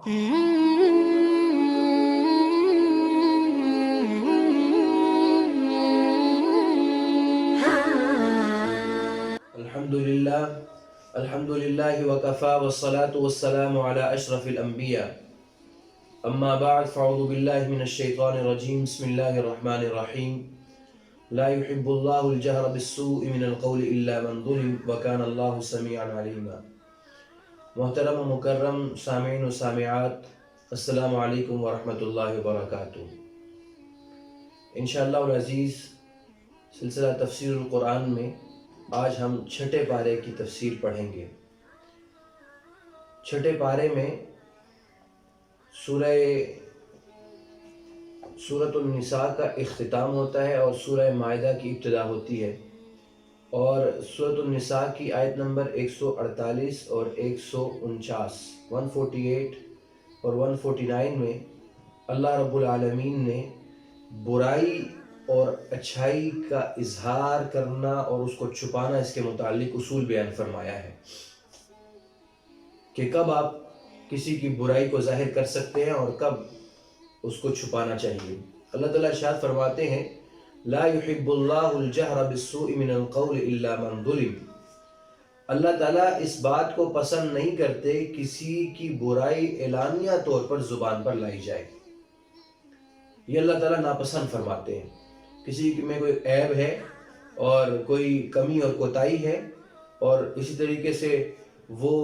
الحمد للہ وکفا والصلاة والسلام علی اشرف الانبیاء اما بعد فاعوذ باللہ من الشیطان الرجیم بسم اللہ الرحمن الرحیم لا يحب اللہ الجہر بالسوء من القول الا من ظلم وکان اللہ سمیعا علیما۔ محترم و مکرم سامعین و سامعات، السلام علیکم ورحمۃ اللہ وبرکاتہ۔ انشاءاللہ العزیز سلسلہ تفسیر القرآن میں آج ہم چھٹے پارے کی تفسیر پڑھیں گے۔ چھٹے پارے میں سورۃ النساء کا اختتام ہوتا ہے اور سورہ مائدہ کی ابتدا ہوتی ہے، اور سورۃ النساء کی آیت نمبر 148 اور 149 148 اور 149 میں اللہ رب العالمین نے برائی اور اچھائی کا اظہار کرنا اور اس کو چھپانا، اس کے متعلق اصول بیان فرمایا ہے کہ کب آپ کسی کی برائی کو ظاہر کر سکتے ہیں اور کب اس کو چھپانا چاہیے۔ اللہ تعالیٰ ارشاد فرماتے ہیں لا يحب اللہ الجہر بالسوء من القول الا من ظلم۔ اللہ تعالیٰ اس بات کو پسند نہیں کرتے کسی کی برائی اعلانیہ طور پر زبان پر لائی جائے، یہ اللہ تعالیٰ ناپسند فرماتے ہیں۔ کسی میں کوئی عیب ہے اور کوئی کمی اور کوتاہی ہے اور اسی طریقے سے وہ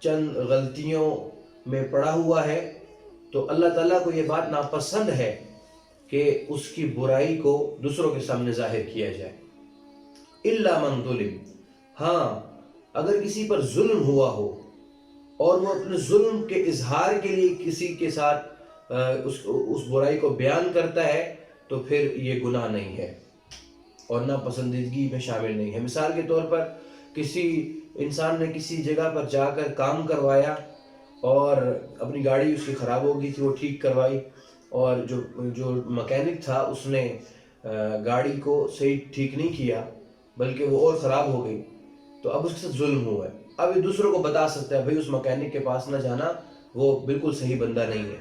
چند غلطیوں میں پڑا ہوا ہے، تو اللہ تعالیٰ کو یہ بات ناپسند ہے کہ اس کی برائی کو دوسروں کے سامنے ظاہر کیا جائے۔ الا من ظلم، ہاں اگر کسی پر ظلم ہوا ہو اور وہ اپنے ظلم کے اظہار کے لیے کسی کے ساتھ اس برائی کو بیان کرتا ہے تو پھر یہ گناہ نہیں ہے اور ناپسندیدگی میں شامل نہیں ہے۔ مثال کے طور پر کسی انسان نے کسی جگہ پر جا کر کام کروایا اور اپنی گاڑی اس کی خراب ہو گئی تھی، وہ ٹھیک کروائی، اور جو مکینک تھا اس نے گاڑی کو صحیح ٹھیک نہیں کیا بلکہ وہ اور خراب ہو گئی، تو اب اس کے ساتھ ظلم ہوا ہے۔ اب یہ دوسروں کو بتا سکتا ہے بھئی اس مکینک کے پاس نہ جانا، وہ بالکل صحیح بندہ نہیں ہے۔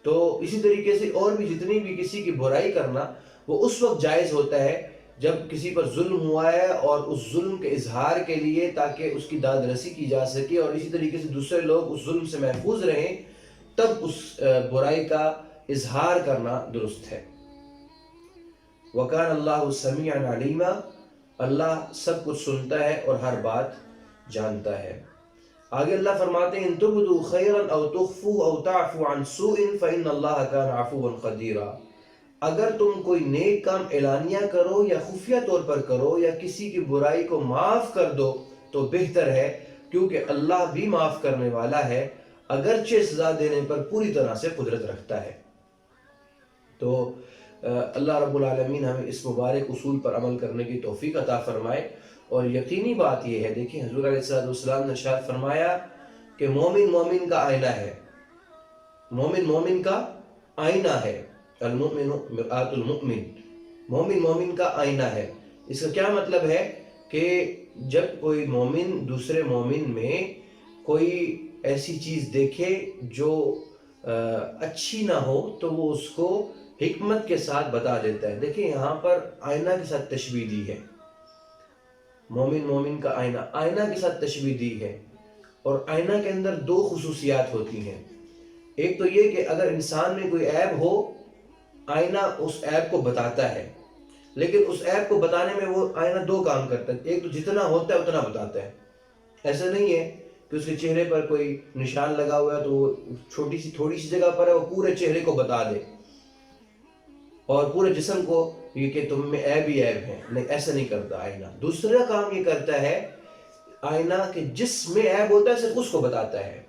تو اسی طریقے سے اور بھی جتنی بھی کسی کی برائی کرنا وہ اس وقت جائز ہوتا ہے جب کسی پر ظلم ہوا ہے اور اس ظلم کے اظہار کے لیے تاکہ اس کی داد رسی کی جا سکے اور اسی طریقے سے دوسرے لوگ اس ظلم سے محفوظ رہیں، تب اس برائی کا اظہار کرنا درست ہے۔ وَكَانَ اللَّهُ سَمِيعًا عَلِيمًا، اللہ سب کچھ سنتا ہے اور ہر بات جانتا ہے۔ آگے اللہ فرماتے ہیں ان تبدوا خیرا او تخفوا او تعفوا عن سوء فإن اللہ کان عفوا قدیرا۔ اگر تم کوئی نیک کام اعلانیہ کرو یا خفیہ طور پر کرو یا کسی کی برائی کو معاف کر دو تو بہتر ہے، کیونکہ اللہ بھی معاف کرنے والا ہے، اگرچہ سزا دینے پر پوری طرح سے قدرت رکھتا ہے۔ تو اللہ رب العالمین ہمیں اس مبارک اصول پر عمل کرنے کی توفیق عطا فرمائے۔ اور یقینی بات یہ ہے، دیکھیں حضور علیہ السلام نے ارشاد فرمایا کہ مومن مومن کا آئینہ ہے، مومن مومن کا آئینہ ہے، المؤمن مرآۃ المؤمن، مومن مومن کا آئینہ ہے۔ اس کا کیا مطلب ہے کہ جب کوئی مومن دوسرے مومن میں کوئی ایسی چیز دیکھے جو اچھی نہ ہو تو وہ اس کو حکمت کے ساتھ بتا دیتا ہے۔ دیکھیں یہاں پر آئینہ کے ساتھ تشبیہ دی ہے، مومن مومن کا آئینہ، آئینہ کے ساتھ تشبیہ دی ہے، اور آئینہ کے اندر دو خصوصیات ہوتی ہیں۔ ایک تو یہ کہ اگر انسان میں کوئی عیب ہو، آئینہ اس عیب کو بتاتا ہے، لیکن اس عیب کو بتانے میں وہ آئینہ دو کام کرتا ہے۔ ایک تو جتنا ہوتا ہے اتنا بتاتا ہے، ایسا نہیں ہے کہ اس کے چہرے پر کوئی نشان لگا ہوا ہے تو وہ تھوڑی سی جگہ پر ہے وہ پورے چہرے کو بتا دے اور پورے جسم کو یہ کہ تم میں عیب ہی عیب ہے، نہیں، ایسا نہیں کرتا آئینہ۔ دوسرا کام یہ کرتا ہے آئینہ کہ جس میں عیب ہوتا ہے صرف اس کو بتاتا ہے،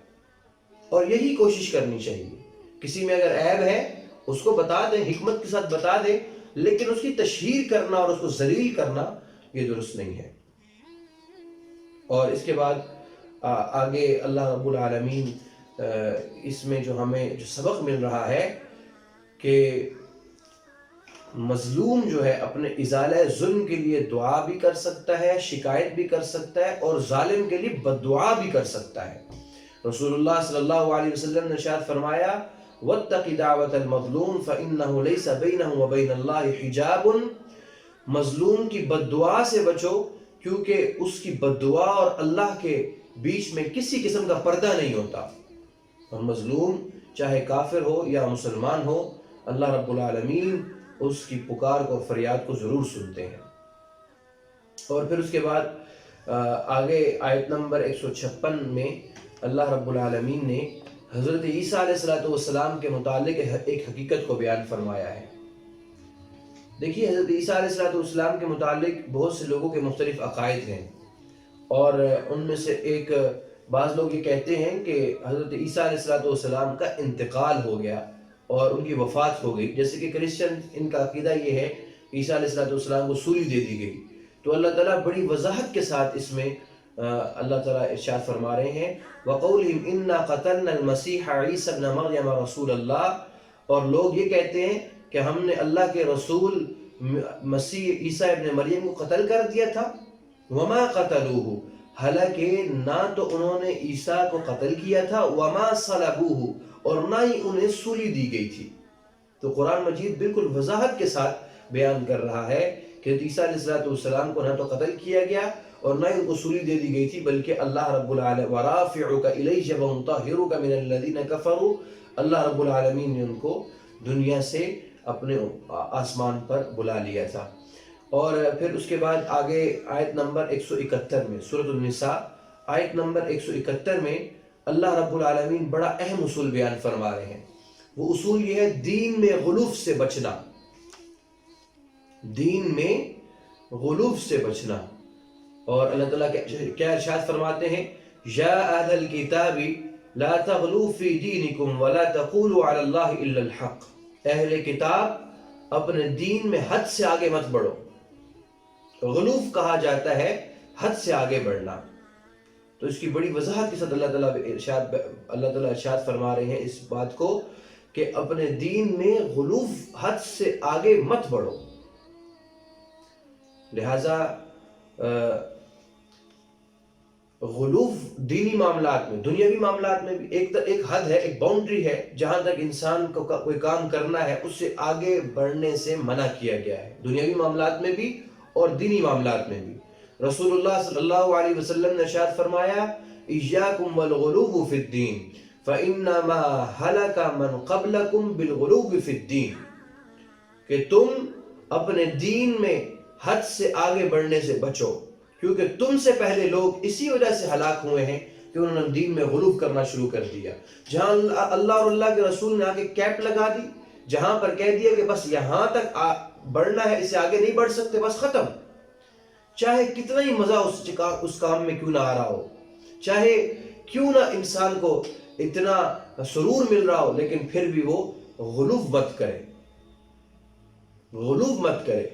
اور یہی کوشش کرنی چاہیے۔ کسی میں اگر عیب ہے اس کو بتا دے، حکمت کے ساتھ بتا دے، لیکن اس کی تشہیر کرنا اور اس کو ذلیل کرنا یہ درست نہیں ہے۔ اور اس کے بعد آگے اللہ رب العالمین اس میں جو ہمیں جو سبق مل رہا ہے کہ مظلوم جو ہے اپنے ازالہ ظلم کے لیے دعا بھی کر سکتا ہے، شکایت بھی کر سکتا ہے، اور ظالم کے لیے بد دعا بھی کر سکتا ہے۔ رسول اللہ صلی اللہ علیہ وسلم نے ارشاد فرمایا وَاتَّقِ دَعْوَةَ الْمَظْلُومِ فَإِنَّهُ لَيْسَ بَيْنَهُ وَبَيْنَ اللَّهِ حِجَابٌ، مظلوم کی بد دعا سے بچو کیونکہ اس کی بد دعا اور اللہ کے بیچ میں کسی قسم کا پردہ نہیں ہوتا۔ اور مظلوم چاہے کافر ہو یا مسلمان ہو، اللہ رب العالمین اس کی پکار کو اور فریاد کو ضرور سنتے ہیں۔ اور پھر اس کے بعد آگے آیت نمبر 156 میں اللہ رب العالمین نے حضرت عیسیٰ علیہ السلام کے متعلق ایک حقیقت کو بیان فرمایا ہے۔ دیکھیے حضرت عیسیٰ علیہ السلام کے متعلق بہت سے لوگوں کے مختلف عقائد ہیں، اور ان میں سے ایک بعض لوگ یہ کہتے ہیں کہ حضرت عیسیٰ علیہ السلام کا انتقال ہو گیا اور ان کی وفات ہو گئی، جیسے کہ کرسچن ان کا عقیدہ یہ ہے عیسیٰ علیہ السلام کو سولی دے دی گئی۔ تو اللہ تعالیٰ بڑی وضاحت کے ساتھ اس میں اللہ تعالیٰ ارشاد فرما رہے ہیں وَقَوْلِهِمْ إِنَّا قَتَلْنَا الْمَسِيحَ عِيسَى ابْنَ مَرْيَمَ رَسُولَ اللَّهِ، اور لوگ یہ کہتے ہیں کہ ہم نے اللہ کے رسول مسیح عیسیٰ ابن مریم کو قتل کر دیا تھا۔ وَمَا قَتَلُوهُ، حالانکہ نہ تو انہوں نے عیسیٰ کو قتل کیا تھا، وَمَا صَلَبُوهُ، اور نہ ہی انہیں سولی دی گئی تھی۔ تو قرآن مجید بالکل وضاحت کے ساتھ بیان کر رہا ہے کہ عیسیٰ علیہ السلام کو نہ تو قتل کیا گیا اور نہ ہی ان کو سولی دے دی گئی تھی، بلکہ اللہ رب العالمین وَرَافِعُكَ إِلَيْهِ وَمُطَهِّرُكَ مِنَ الَّذِينَ كَفَرُوا، اللہ رب العالمین نے ان کو دنیا سے اپنے آسمان پر بلا لیا تھا۔ اور پھر اس کے بعد آگے آیت نمبر 171 میں سورۃ النساء آیت نمبر 171 میں اللہ رب العالمین بڑا اہم اصول بیان فرما رہے ہیں۔ وہ اصول یہ ہے دین میں غلوف سے بچنا، دین میں غلوف سے بچنا۔ اور اللہ تعالیٰ کیا ارشاد فرماتے ہیں یا اہل الکتاب لا تغلوا فی دینکم ولا تقولوا علی اللہ الا الحق، اہل کتاب اپنے دین میں حد سے آگے مت بڑھو۔ غلوف کہا جاتا ہے حد سے آگے بڑھنا۔ تو اس کی بڑی وضاحت کے ساتھ اللہ تعالیٰ ارشاد فرما رہے ہیں اس بات کو کہ اپنے دین میں غلوف حد سے آگے مت بڑھو۔ لہذا غلوف دینی معاملات میں، دنیاوی معاملات میں بھی ایک حد ہے، ایک باؤنڈری ہے جہاں تک انسان کو کوئی کام کرنا ہے اس سے آگے بڑھنے سے منع کیا گیا ہے، دنیاوی معاملات میں بھی اور دینی معاملات میں بھی۔ رسول اللہ صلی اللہ علیہ وسلم نے ارشاد فرمایا ایاکم والغلو فی الدین فانما ہلک من قبلکم بالغلو فی الدین، کہ تم اپنے دین میں حد سے آگے بڑھنے سے بچو، کیونکہ تم سے پہلے لوگ اسی وجہ سے ہلاک ہوئے ہیں کہ انہوں نے دین میں غلو کرنا شروع کر دیا۔ جہاں اللہ اور اللہ کے رسول نے آگے کیپ لگا دی، جہاں پر کہہ دیا کہ بس یہاں تک بڑھنا ہے، اس سے آگے نہیں بڑھ سکتے، بس ختم، چاہے کتنا ہی مزہ اس کام میں کیوں نہ آ رہا ہو، چاہے کیوں نہ انسان کو اتنا سرور مل رہا ہو، لیکن پھر بھی وہ غلو مت کرے، غلو مت کرے۔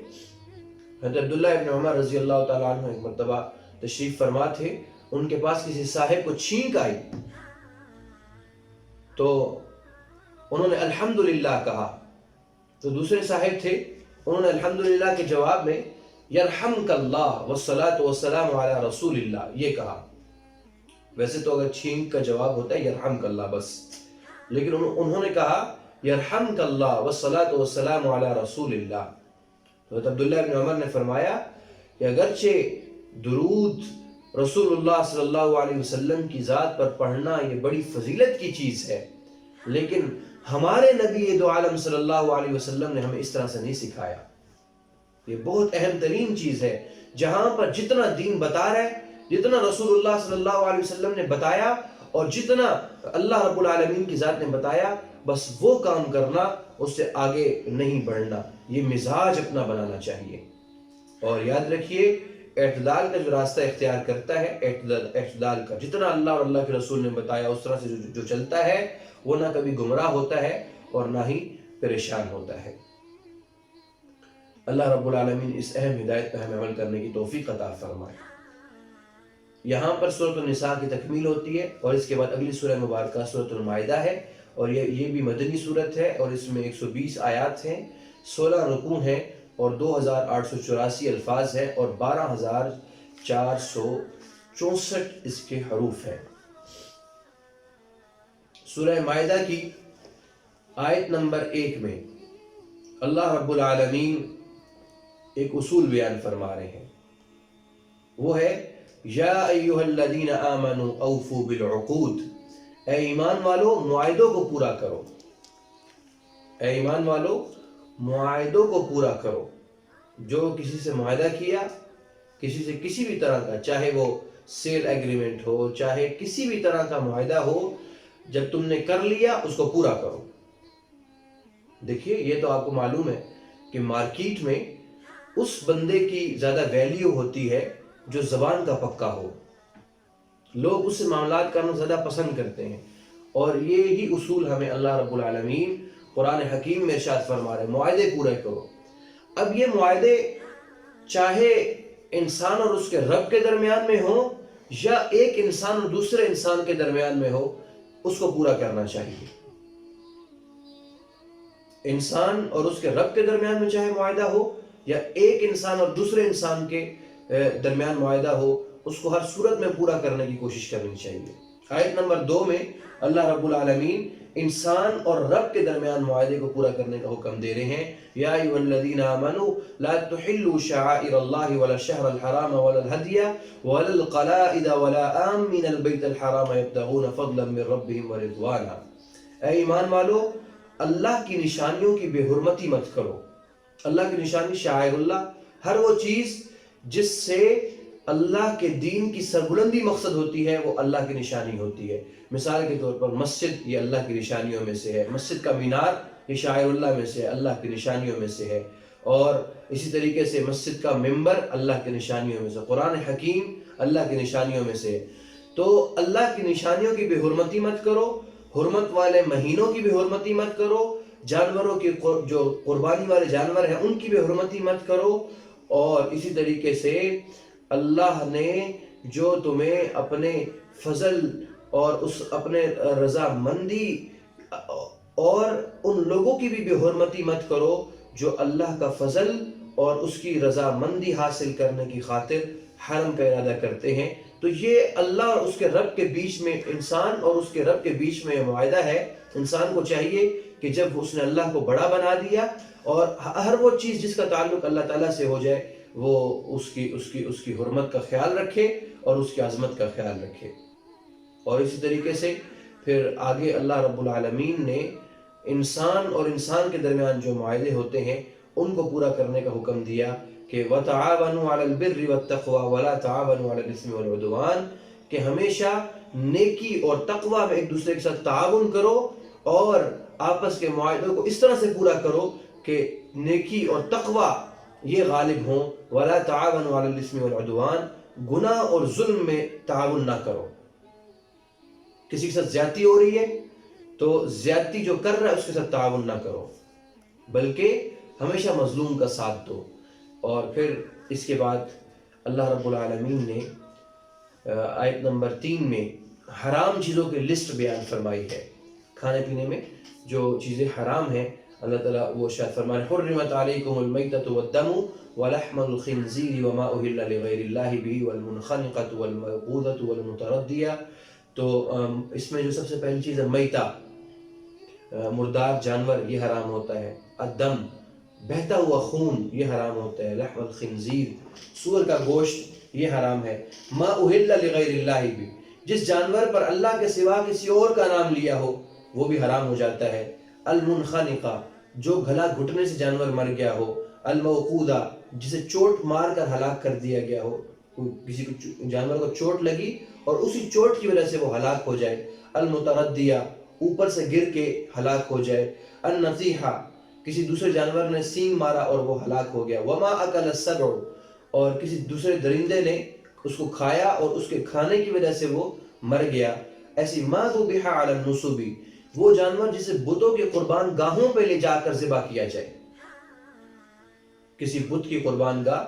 حضرت عبداللہ ابن عمر رضی اللہ تعالیٰ عنہ ایک مرتبہ تشریف فرما تھے، ان کے پاس کسی صاحب کو چھینک آئی تو انہوں نے الحمدللہ کہا، تو دوسرے صاحب تھے، انہوں نے الحمدللہ کے جواب میں یرحمک اللہ والصلاة والسلام علی رسول اللہ یہ کہا۔ ویسے تو اگر چھینک کا جواب ہوتا ہے یرحمک اللہ بس، لیکن انہوں نے کہا یرحمک اللہ والصلاة والسلام علی رسول اللہ۔ تو عبداللہ ابن عمر نے فرمایا کہ اگرچہ درود رسول اللہ صلی اللہ علیہ وسلم کی ذات پر پڑھنا یہ بڑی فضیلت کی چیز ہے، لیکن ہمارے نبی دو عالم صلی اللہ علیہ وسلم نے ہمیں اس طرح سے نہیں سکھایا۔ یہ بہت اہم ترین چیز ہے، جہاں پر جتنا دین بتا رہا ہے، جتنا رسول اللہ صلی اللہ علیہ وسلم نے بتایا اور جتنا اللہ رب العالمین کی ذات نے بتایا، بس وہ کام کرنا، اس سے آگے نہیں بڑھنا۔ یہ مزاج اپنا بنانا چاہیے، اور یاد رکھیے اعتدال کا جو راستہ اختیار کرتا ہے، اعتدال کا جتنا اللہ اور اللہ کے رسول نے بتایا اس طرح سے جو چلتا ہے، وہ نہ کبھی گمراہ ہوتا ہے اور نہ ہی پریشان ہوتا ہے۔ اللہ رب العالمین اس اہم ہدایت پر ہمیں عمل کرنے کی توفیق عطا فرمائے۔ یہاں پر سورۃ النساء کی تکمیل ہوتی ہے، اور اس کے بعد اگلی سورہ مبارکہ سورۃ المائدہ ہے، اور یہ بھی مدنی سورت ہے، اور اس میں 120 آیات ہیں، 16 رکوع ہیں، اور 2884 الفاظ ہیں، اور 12464 اس کے حروف ہیں۔ سورہ مائدہ کی آیت نمبر 1 میں اللہ رب العالمین ایک اصول بیان فرما رہے ہیں، وہ ہے یا ایھا الذین آمنوا اوفوا بالعقود، اے ایمان والو معاہدوں کو پورا کرو، اے ایمان والو معاہدوں کو پورا کرو۔ جو کسی سے معاہدہ کیا، کسی سے کسی بھی طرح کا، چاہے وہ سیل ایگریمنٹ ہو، چاہے کسی بھی طرح کا معاہدہ ہو، جب تم نے کر لیا اس کو پورا کرو۔ دیکھیے یہ تو آپ کو معلوم ہے کہ مارکیٹ میں اس بندے کی زیادہ ویلیو ہوتی ہے جو زبان کا پکا ہو، لوگ اس سے معاملات کرنا زیادہ پسند کرتے ہیں، اور یہی اصول ہمیں اللہ رب العالمین قرآن حکیم میں ارشاد فرما رہے ہیں، معاہدے پورے کرو۔ اب یہ معاہدے چاہے انسان اور اس کے رب کے درمیان میں ہو یا ایک انسان اور دوسرے انسان کے درمیان میں ہو، اس کو پورا کرنا چاہیے۔ انسان اور اس کے رب کے درمیان میں چاہے معاہدہ ہو یا ایک انسان اور دوسرے انسان کے درمیان معاہدہ ہو، اس کو ہر صورت میں پورا کرنے کی کوشش کرنی چاہیے۔ آیت نمبر 2 میں اللہ رب العالمین انسان اور رب کے درمیان معاہدے کو پورا کرنے کا حکم دے رہے ہیں، یا ایھا الذین آمنوا لا تحلوا شعائر اللہ ولا الشہر الحرام ولا الہدی ولا القلائد ولا آمین البیت الحرام یبتغون فضلا من ربہم ورضوانا۔ اے ایمان والو، اللہ کی نشانیوں کی بے حرمتی مت کرو۔ اللہ کی نشانی شعائر اللہ، ہر وہ چیز جس سے اللہ کے دین کی سربلندی مقصد ہوتی ہے وہ اللہ کی نشانی ہوتی ہے۔ مثال کے طور پر مسجد یہ اللہ کی نشانیوں میں سے ہے، مسجد کا مینار یہ شعائر اللہ میں سے ہے، اللہ کی نشانیوں میں سے ہے، اور اسی طریقے سے مسجد کا ممبر اللہ کی نشانیوں میں سے، قرآن حکیم اللہ کی نشانیوں میں سے ہے۔ تو اللہ کی نشانیوں کی بے حرمتی مت کرو، حرمت والے مہینوں کی بے حرمتی مت کرو، جانوروں کی جو قربانی والے جانور ہیں ان کی بے حرمتی مت کرو، اور اسی طریقے سے اللہ نے جو تمہیں اپنے فضل اور اس اپنے رضامندی، اور ان لوگوں کی بھی بے حرمتی مت کرو جو اللہ کا فضل اور اس کی رضامندی حاصل کرنے کی خاطر حرم کا ارادہ کرتے ہیں۔ تو یہ اللہ اور اس کے رب کے بیچ میں، انسان اور اس کے رب کے بیچ میں معاہدہ ہے۔ انسان کو چاہیے کہ جب اس نے اللہ کو بڑا بنا دیا اور ہر وہ چیز جس کا تعلق اللہ تعالیٰ سے ہو جائے وہ اس کی حرمت کا خیال رکھے اور اس کی عظمت کا خیال رکھے۔ اور اسی طریقے سے پھر آگے اللہ رب العالمین نے انسان اور انسان کے درمیان جو معاہدے ہوتے ہیں ان کو پورا کرنے کا حکم دیا کہ وَتَعَاوَنُوا عَلَى الْبِرِّ وَالتَّقْوَى وَلَا تَعَاوَنُوا عَلَى الْإِثْمِ وَالْعُدْوَانِ، کہ ہمیشہ نیکی اور تقوی میں ایک دوسرے کے ساتھ تعاون کرو اور آپس کے معاہدوں کو اس طرح سے پورا کرو کہ نیکی اور تقوی یہ غالب ہوں۔ وَلَا تَعَاوَنُوا عَلَى الْإِثْمِ وَالْعُدْوَانِ، گناہ اور ظلم میں تعاون نہ کرو۔ کسی کے ساتھ زیادتی ہو رہی ہے تو زیادتی جو کر رہا ہے اس کے ساتھ تعاون نہ کرو، بلکہ ہمیشہ مظلوم کا ساتھ دو۔ اور پھر اس کے بعد اللہ رب العالمین نے آیت نمبر 3 میں حرام چیزوں کی لسٹ بیان فرمائی ہے۔ کھانے پینے میں جو چیزیں حرام ہیں اللہ تعالیٰ وہ شاید فرمائے حرمت علیکم المیتۃ والدم ولحم الخنزیر وما اہل لغیر اللہ بہ والمنخنقۃ والموقوذۃ والمتردیہ۔ تو اس میں جو سب سے پہلی چیز ہے میتہ، مردار جانور یہ حرام ہوتا ہے، الدم بہتا ہوا خون یہ حرام ہوتا ہے، لحم الخنزیر سور کا گوشت یہ حرام ہے، ما اہل لغیر اللہ بھی، جس جانور پر اللہ کے سوا کسی اور کا نام لیا ہو وہ بھی حرام ہو جاتا ہے، المنخنقہ جو گلا گھٹنے سے جانور مر گیا ہو، الموقوذہ جسے چوٹ مار کر ہلاک کر دیا گیا ہو، کسی کو جانور کو چوٹ لگی اور اسی چوٹ کی وجہ سے وہ ہلاک ہو جائے، المتردیہ اوپر سے گر کے ہلاک ہو جائے، النطیحہ کسی دوسرے جانور نے سینگ مارا اور وہ ہلاک ہو گیا، وما اکل السبع اور کسی دوسرے درندے نے اس کو کھایا اور اس کے کھانے کی وجہ سے وہ مر گیا، ایسی ما ذبح علی النصب وہ جانور جسے بتوں کے قربان گاہوں پہ لے جا کر ذبح کیا جائے، کسی بت کی قربان گاہ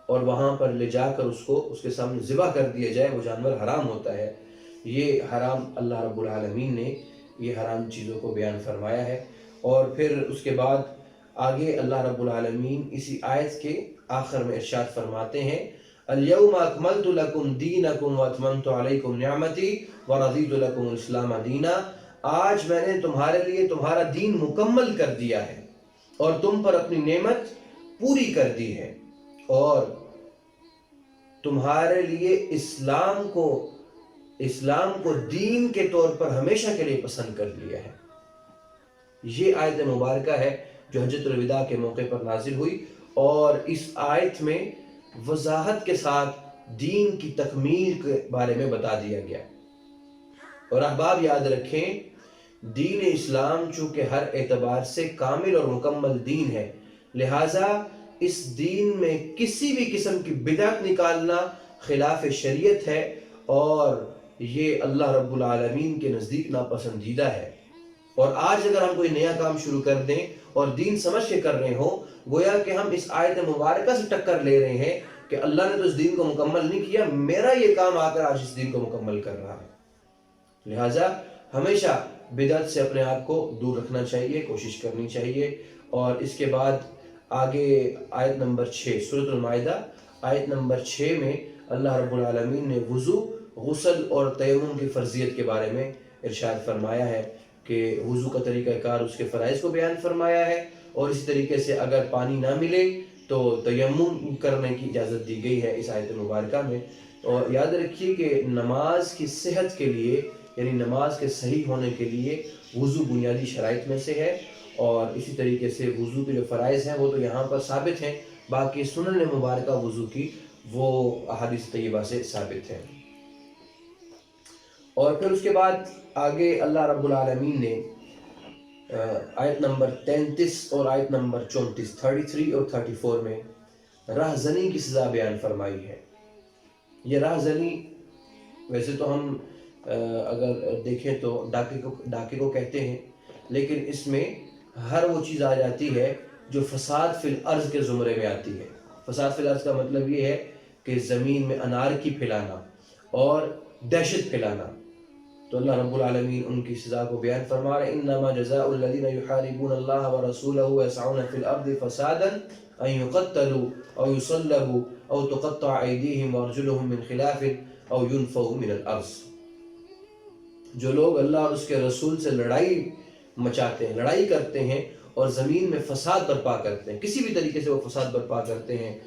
اور وہاں پر لے جا کر اس کے سامنے ذبح کر دیا جائے، وہ جانور حرام ہوتا ہے۔ یہ حرام اللہ رب العالمین نے یہ حرام چیزوں کو بیان فرمایا ہے۔ اور پھر اس کے بعد آگے اللہ رب العالمین اسی آیت کے آخر میں ارشاد فرماتے ہیں اليوم اکملت لکم دینکم واتممت علیکم نعمتی ورضیت لکم الاسلام دینا، آج میں نے تمہارے لیے تمہارا دین مکمل کر دیا ہے اور تم پر اپنی نعمت پوری کر دی ہے اور تمہارے لیے اسلام کو دین کے طور پر ہمیشہ کے لیے پسند کر لیا ہے۔ یہ آیت مبارکہ ہے جو حجۃ الوداع کے موقع پر نازل ہوئی، اور اس آیت میں وضاحت کے ساتھ دین کی تکمیل کے بارے میں بتا دیا گیا۔ اور احباب یاد رکھیں، دین اسلام چونکہ ہر اعتبار سے کامل اور مکمل دین ہے، لہٰذا اس دین میں کسی بھی قسم کی بدعت نکالنا خلاف شریعت ہے، اور یہ اللہ رب العالمین کے نزدیک ناپسندیدہ ہے۔ اور آج اگر ہم کوئی نیا کام شروع کر دیں اور دین سمجھ کے کر رہے ہوں، گویا کہ ہم اس آیت مبارکہ سے ٹکر لے رہے ہیں کہ اللہ نے تو اس دین کو مکمل نہیں کیا، میرا یہ کام آ کر آج اس دین کو مکمل کر رہا ہے۔ لہٰذا ہمیشہ بدعت سے اپنے آپ کو دور رکھنا چاہیے، کوشش کرنی چاہیے۔ اور اس کے بعد آگے آیت نمبر 6 سورۃ المائدہ آیت نمبر 6 میں اللہ رب العالمین نے وضو، غسل اور تیمم کی فرضیت کے بارے میں ارشاد فرمایا ہے کہ وضو کا طریقہ کار، اس کے فرائض کو بیان فرمایا ہے، اور اسی طریقے سے اگر پانی نہ ملے تو تیمم کرنے کی اجازت دی گئی ہے اس آیت مبارکہ میں۔ اور یاد رکھیے کہ نماز کی صحت کے لیے، یعنی نماز کے صحیح ہونے کے لیے وضو بنیادی شرائط میں سے ہے، اور اسی طریقے سے وضو کے جو فرائض ہیں وہ تو یہاں پر ثابت ہیں، باقی سنن مبارکہ وضو کی وہ احادیث طیبہ سے ثابت ہیں۔ اور پھر اس کے بعد آگے اللہ رب العالمین نے آیت نمبر 33 اور آیت نمبر 33 اور 34 میں رہزنی کی سزا بیان فرمائی ہے۔ یہ رہزنی ویسے تو ہم اگر دیکھیں تو ڈاکے کو کہتے ہیں، لیکن اس میں ہر وہ چیز آ جاتی ہے جو فساد فی الارض کے زمرے میں آتی ہے۔ فساد فی الارض کا مطلب یہ ہے کہ زمین میں انارکی پھیلانا اور دہشت پھیلانا۔ تو اللہ رب العالمین ان کی سزا کو بیان فرما رہے ہیں، انما جزاء الذین یحاربون اللہ ورسولہ ویسعون فی الارض فسادا ان یقتلوا او یصلبوا او تقطع ایدیہم وارجلہم من خلاف او ینفوا من الارض۔ جو لوگ اللہ اور اس کے رسول سے لڑائی مچاتے ہیں، لڑائی کرتے ہیں اور زمین میں فساد برپا کرتے ہیں، کسی بھی طریقے سے وہ فساد برپا کرتے ہیں،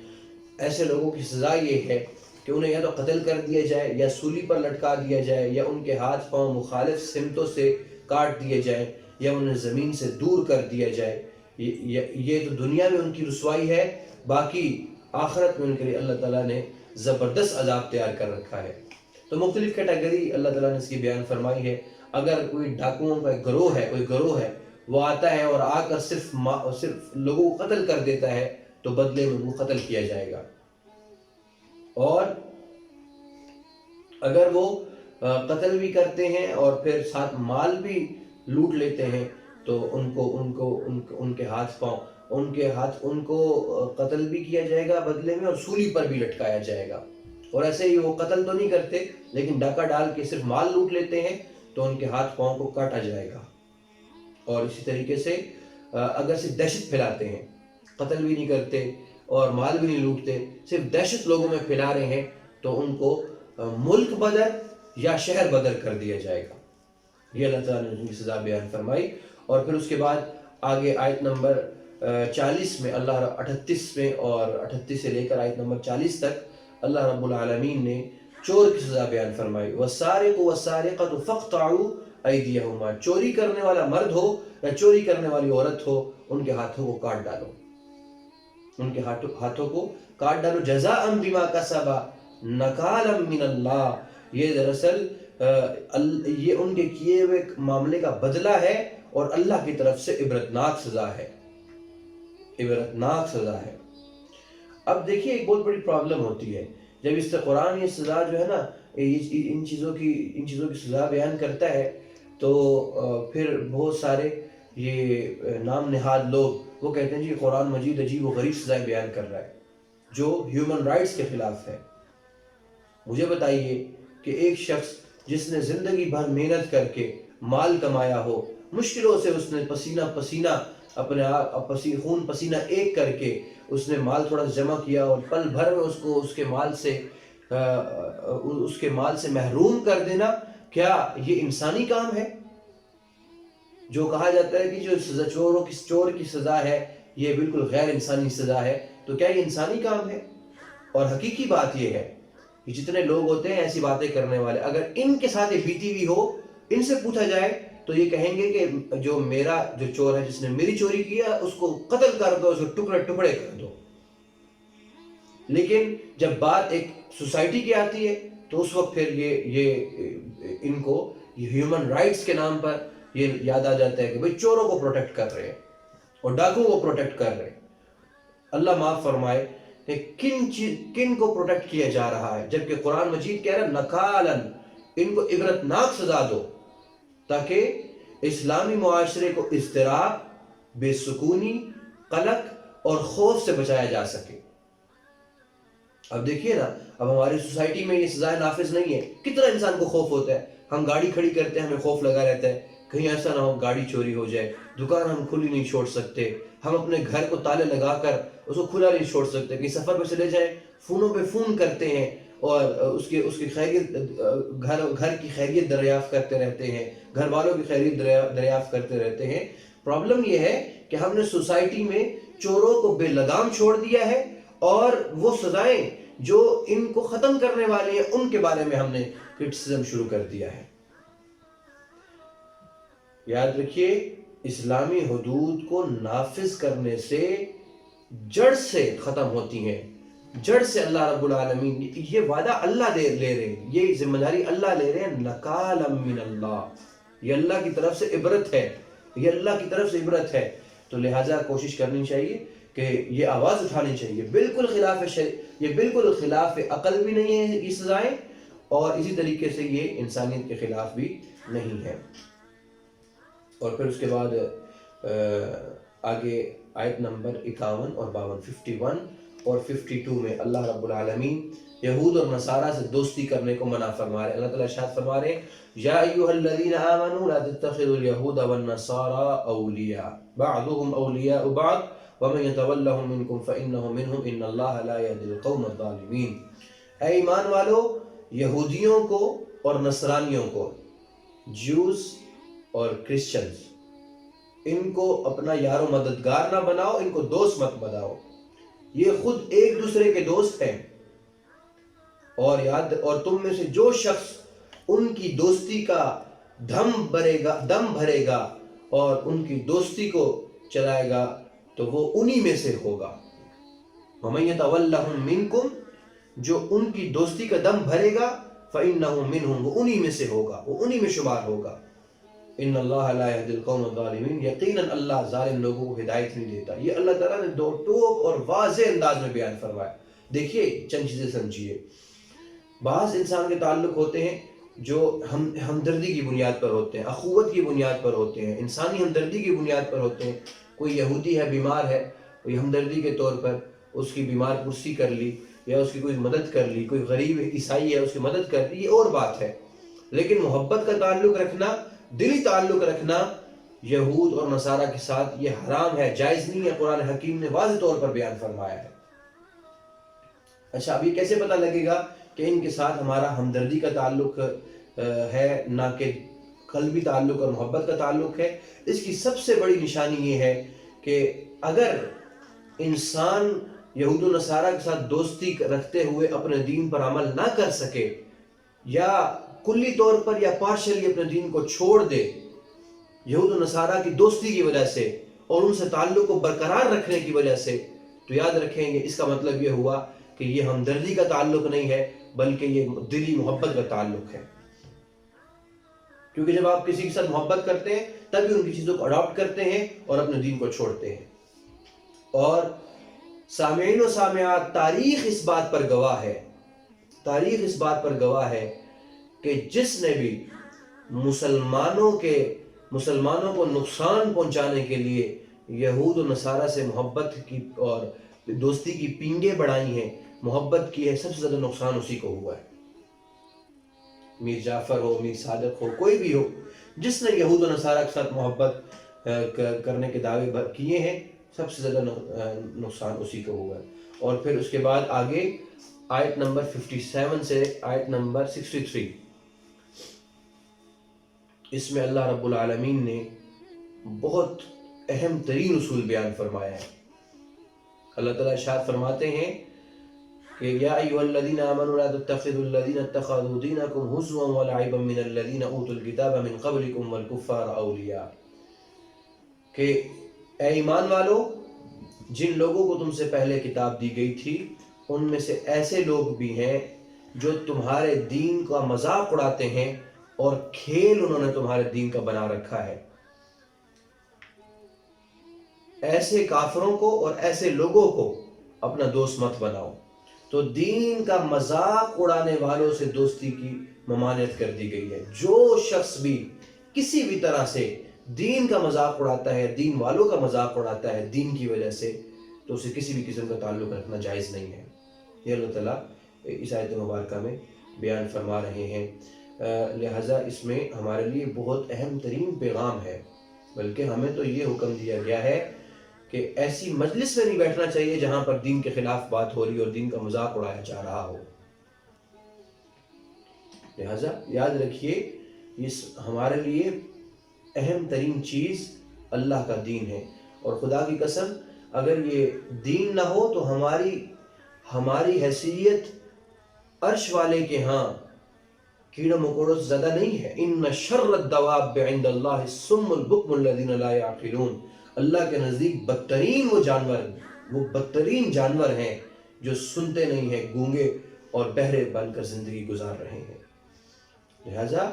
ایسے لوگوں کی سزا یہ ہے کہ انہیں یا تو قتل کر دیا جائے، یا سولی پر لٹکا دیا جائے، یا ان کے ہاتھ پاؤں مخالف سمتوں سے کاٹ دیے جائیں، یا انہیں زمین سے دور کر دیا جائے۔ یہ تو دنیا میں ان کی رسوائی ہے، باقی آخرت میں ان کے لیے اللہ تعالیٰ نے زبردست عذاب تیار کر رکھا ہے۔ تو مختلف کیٹیگری اللہ تعالیٰ نے اس کی بیان فرمائی ہے۔ اگر کوئی ڈاکوؤں کا گروہ ہے، وہ آتا ہے اور آ کر صرف لوگوں کو قتل کر دیتا ہے، تو بدلے میں وہ قتل کیا جائے گا۔ اور اگر وہ قتل بھی کرتے ہیں اور پھر ساتھ مال بھی لوٹ لیتے ہیں، تو ان کے ہاتھ پاؤں ان کو قتل بھی کیا جائے گا بدلے میں، اور سولی پر بھی لٹکایا جائے گا۔ اور ایسے ہی وہ قتل تو نہیں کرتے، لیکن ڈاکہ ڈال کے صرف مال لوٹ لیتے ہیں، تو ان کے ہاتھ پاؤں کو کاٹا جائے گا۔ اور اسی طریقے سے اگر صرف دہشت پھیلاتے ہیں، قتل بھی نہیں کرتے اور مال بھی نہیں لوٹتے، صرف دہشت لوگوں میں پھیلا رہے ہیں، تو ان کو ملک بدر یا شہر بدر کر دیا جائے گا۔ یہ اللہ تعالیٰ نے ان کی سزا بیان فرمائی۔ اور پھر اس کے بعد آگے آیت نمبر 40 میں اللہ 38 میں اور 38 سے لے کر آیت نمبر 40 تک اللہ رب العالمین نے چور کی سزا بیان فرمائی۔ وَالسَّارِقُ وَالسَّارِقَةُ فَاقْطَعُوا أَيْدِيَهُمَا، چوری کرنے والا مرد ہو یا چوری کرنے والی عورت ہو، ان کے ہاتھوں کو کاٹ ڈالو، ان کے ہاتھوں کو کاٹ ڈالو۔ جَزَاءً بِمَا كَسَبَا نَكَالًا مِّنَ اللَّهِ، یہ دراصل یہ ان کے کیے ہوئے معاملے کا بدلہ ہے، اور اللہ کی طرف سے عبرتناک سزا ہے، عبرتناک سزا ہے۔ اب دیکھیے ایک بہت بڑی پرابلم ہوتی ہے جب اس سے قرآن یہ سزا جو ہے نا، ان چیزوں کی سزا بیان کرتا ہے، تو پھر بہت سارے یہ نام نہاد لوگ وہ کہتے ہیں جی قرآن مجید عجیب و غریب سزائیں بیان کر رہا ہے جو ہیومن رائٹس کے خلاف ہے۔ مجھے بتائیے کہ ایک شخص جس نے زندگی بھر محنت کر کے مال کمایا ہو، مشکلوں سے اس نے پسینہ اپنے آپ خون پسینہ ایک کر کے اس نے مال تھوڑا جمع کیا، اور پل بھر میں اس کو اس کے مال سے محروم کر دینا، کیا یہ انسانی کام ہے؟ جو کہا جاتا ہے کہ جو سزا چور کی سزا ہے یہ بالکل غیر انسانی سزا ہے، تو کیا یہ انسانی کام ہے؟ اور حقیقی بات یہ ہے کہ جتنے لوگ ہوتے ہیں ایسی باتیں کرنے والے، اگر ان کے ساتھ یہ بیتی ہوئی ہو، ان سے پوچھا جائے تو یہ کہیں گے کہ جو میرا جو چور ہے، جس نے میری چوری کیا، اس کو قتل کر دو، اس کو ٹکڑے ٹکڑے کر دو۔ لیکن جب بات ایک سوسائٹی کی آتی ہے تو اس وقت پھر یہ ان کو ہیومن رائٹس کے نام پر یہ یاد آ جاتا ہے کہ بھئی چوروں کو پروٹیکٹ کر رہے ہیں اور ڈاکوؤں کو پروٹیکٹ کر رہے ہیں۔ اللہ معاف فرمائے کہ کن کو پروٹیکٹ کیا جا رہا ہے، جبکہ قرآن مجید کہہ رہا ہے نکالن، ان کو عبرتناک سزا دو تاکہ اسلامی معاشرے کو اضطراب، بے سکونی، قلق اور خوف سے بچایا جا سکے۔ اب دیکھیے نا، اب ہماری سوسائٹی میں یہ سزائیں نافذ نہیں ہے، کتنا انسان کو خوف ہوتا ہے، ہم گاڑی کھڑی کرتے ہیں ہمیں خوف لگا رہتا ہے کہیں ایسا نہ ہو گاڑی چوری ہو جائے، دکان ہم کھلی نہیں چھوڑ سکتے، ہم اپنے گھر کو تالے لگا کر اس کو کھلا نہیں چھوڑ سکتے، کہیں سفر پہ چلے جائیں فونوں پہ فون کرتے ہیں اور اس کی خیریت، گھر کی خیریت دریافت کرتے رہتے ہیں، گھر والوں کی خیریت دریافت کرتے رہتے ہیں۔ پرابلم یہ ہے کہ ہم نے سوسائٹی میں چوروں کو بے لگام چھوڑ دیا ہے، اور وہ سزائیں جو ان کو ختم کرنے والے ہیں ان کے بارے میں ہم نے کرٹیسزم شروع کر دیا ہے۔ یاد رکھیے، اسلامی حدود کو نافذ کرنے سے جڑ سے ختم ہوتی ہیں، جڑ سے اللہ رب العالمین، یہ وعدہ اللہ لے رہے ہیں، یہ ذمہ داری اللہ لے رہے ہیں، نکالا من اللہ، یہ اللہ کی طرف سے عبرت ہے، یہ اللہ کی طرف سے عبرت ہے۔ تو لہٰذا کوشش کرنی چاہیے کہ یہ آواز اٹھانی چاہیے، بالکل خلاف یہ بالکل خلاف عقل بھی نہیں ہے یہ سزائیں، اور اسی طریقے سے یہ انسانیت کے خلاف بھی نہیں ہے۔ اور پھر اس کے بعد آگے آیت نمبر 51 اور 52، 51 اور 52 میں اللہ رب العالمین یہود اور نصارہ سے دوستی کرنے کو منع فرما رہے ہیں۔ اللہ تعالیٰ ارشاد فرما رہے ہیں یا ایھا الذین آمنوا لا تتخذوا اليہود والنصارى اولیاء بعضهم اولیاء بعض ومن يتولهم منکم فإنه منهم ان اللہ لا یہدی القوم الظالمین۔ اے ایمان والو، یہودیوں کو اور نصرانیوں کو، جیوز اور کرسچنز، ان کو اپنا یار و مددگار نہ بناؤ، ان کو دوست مت بناؤ، یہ خود ایک دوسرے کے دوست ہیں، اور تم میں سے جو شخص ان کی دوستی کا دم بھرے گا اور ان کی دوستی کو چلائے گا تو وہ انہی میں سے ہوگا۔ وَمَن يَتَوَلَّهُم مِّنكُم، جو ان کی دوستی کا دم بھرے گا، فَإِنَّهُ مِنْهُمْ، وہ انہی میں سے ہوگا، وہ انہی میں شمار ہوگا۔ ان اللہ لا یہدی القوم الظالمین، یقیناً اللہ ظالم لوگوں کو ہدایت نہیں دیتا۔ یہ اللہ تعالیٰ نے دو ٹوک اور واضح انداز میں بیان فرمایا۔ دیکھیے چند چیزیں سمجھیے، بعض انسان کے تعلق ہوتے ہیں جو ہمدردی کی بنیاد پر ہوتے ہیں، اخوت کی بنیاد پر ہوتے ہیں، انسانی ہمدردی کی بنیاد پر ہوتے ہیں۔ کوئی یہودی ہے، بیمار ہے، کوئی ہمدردی کے طور پر اس کی بیمار پرسی کر لی، یا اس کی کوئی مدد کر لی، کوئی غریب عیسائی ہے اس کی مدد کر لی، یہ اور بات ہے۔ لیکن محبت کا تعلق رکھنا، دلی تعلق رکھنا یہود اور نصارہ کے ساتھ، یہ حرام ہے، جائز نہیں ہے، قرآن حکیم نے واضح طور پر بیان فرمایا ہے۔ اچھا، اب یہ کیسے پتہ لگے گا کہ ان کے ساتھ ہمارا ہمدردی کا تعلق ہے، نہ کہ قلبی تعلق اور محبت کا تعلق ہے؟ اس کی سب سے بڑی نشانی یہ ہے کہ اگر انسان یہود و نصارہ کے ساتھ دوستی رکھتے ہوئے اپنے دین پر عمل نہ کر سکے، یا کلی طور پر یا پارشلی اپنے دین کو چھوڑ دے یہود و نصارہ کی دوستی کی وجہ سے اور ان سے تعلق کو برقرار رکھنے کی وجہ سے، تو یاد رکھیں گے اس کا مطلب یہ ہوا کہ یہ ہمدردی کا تعلق نہیں ہے، بلکہ یہ دلی محبت کا تعلق ہے۔ کیونکہ جب آپ کسی کے ساتھ محبت کرتے ہیں تبھی ان کی چیزوں کو اڈاپٹ کرتے ہیں اور اپنے دین کو چھوڑتے ہیں۔ اور سامعین و سامعات، تاریخ اس بات پر گواہ ہے، تاریخ اس بات پر گواہ ہے کہ جس نے بھی مسلمانوں کو نقصان پہنچانے کے لیے یہود و نصارہ سے محبت کی اور دوستی کی پینگیں بڑھائی ہیں، محبت کی ہے، سب سے زیادہ نقصان اسی کو ہوا ہے۔ میر جعفر ہو، میر صادق ہو، کوئی بھی ہو، جس نے یہود و نصارہ کے ساتھ محبت کرنے کے دعوے کیے ہیں، سب سے زیادہ نقصان اسی کو ہوا ہے۔ اور پھر اس کے بعد آگے آیت نمبر 57 سے آیت نمبر 63، اس میں اللہ رب العالمین نے بہت اہم ترین اصول بیان فرمایا ہے۔ اللہ تعالیٰ ارشاد فرماتے ہیں کہ یا ایھا الذین آمنوا لا تتخذوا الذین اتخذوا دینکم ہزوا ولعبا من الذین اوتوا الکتاب من قبلکم والکفار اولیاء، کہ اے ایمان والو، جن لوگوں کو تم سے پہلے کتاب دی گئی تھی ان میں سے ایسے لوگ بھی ہیں جو تمہارے دین کا مذاق اڑاتے ہیں اور کھیل انہوں نے تمہارے دین کا بنا رکھا ہے۔ ایسے کافروں کو اور ایسے لوگوں کو اپنا دوست مت بناؤ۔ تو دین کا مذاق اڑانے والوں سے دوستی کی ممانعت کر دی گئی ہے۔ جو شخص بھی کسی بھی طرح سے دین کا مذاق اڑاتا ہے، دین والوں کا مذاق اڑاتا ہے دین کی وجہ سے، تو اسے کسی بھی قسم کا تعلق رکھنا جائز نہیں ہے۔ یہ اللہ تعالیٰ اس آیت مبارکہ میں بیان فرما رہے ہیں۔ لہٰذا اس میں ہمارے لیے بہت اہم ترین پیغام ہے، بلکہ ہمیں تو یہ حکم دیا گیا ہے کہ ایسی مجلس میں نہیں بیٹھنا چاہیے جہاں پر دین کے خلاف بات ہو رہی اور دین کا مذاق اڑایا جا رہا ہو۔ لہٰذا یاد رکھیے اس ہمارے لیے اہم ترین چیز اللہ کا دین ہے، اور خدا کی قسم اگر یہ دین نہ ہو تو ہماری حیثیت عرش والے کے ہاں کیڑوں مکوڑوں سے زیادہ نہیں ہے۔ ان شر الدواب عند اللہ الصم البکم الذین لا یعقلون، اللہ کے نزدیک بدترین وہ بدترین جانور ہیں جو سنتے نہیں ہیں، گونگے اور بہرے بن کر زندگی گزار رہے ہیں۔ لہذا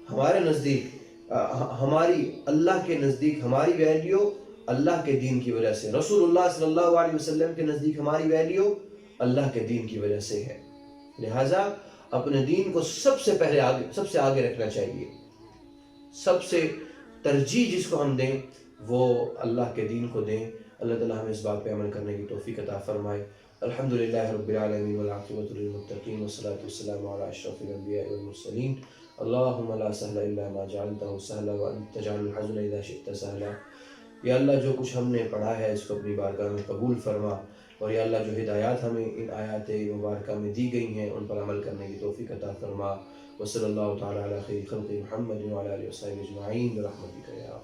ہمارے نزدیک اللہ کے نزدیک ہماری ویلیو اللہ کے دین کی وجہ سے، رسول اللہ صلی اللہ علیہ وسلم کے نزدیک ہماری ویلیو اللہ کے دین کی وجہ سے ہے۔ لہذا اپنے دین کو سب سے آگے رکھنا چاہیے۔ سب سے ترجیح جس کو ہم دیں وہ اللہ کے دین کو دیں۔ اللہ تعالیٰ ہمیں اس بات پہ عمل کرنے کی توفیق عطا فرمائے۔ الحمدللہ رب العالمین والعاقبۃ للمتقین والصلاۃ والسلام علی اشرف الانبیاء والمرسلین۔ اللہم لا سہل الا ما جعلتہ سہلا وانت تجعل الحزن اذا شئت سہلا۔ یا اللہ جو کچھ ہم نے پڑھا ہے اس کو اپنی بارگاہ میں قبول فرما، اور یا اللہ جو ہدایات ہمیں ان آیات مبارکہ میں دی گئی ہیں ان پر عمل کرنے کی توفیق عطا فرما۔ وصلی اللہ تعالی علی خیر خلق محمد وعلی آلہ وصحبہ اجمعین برحمتک یا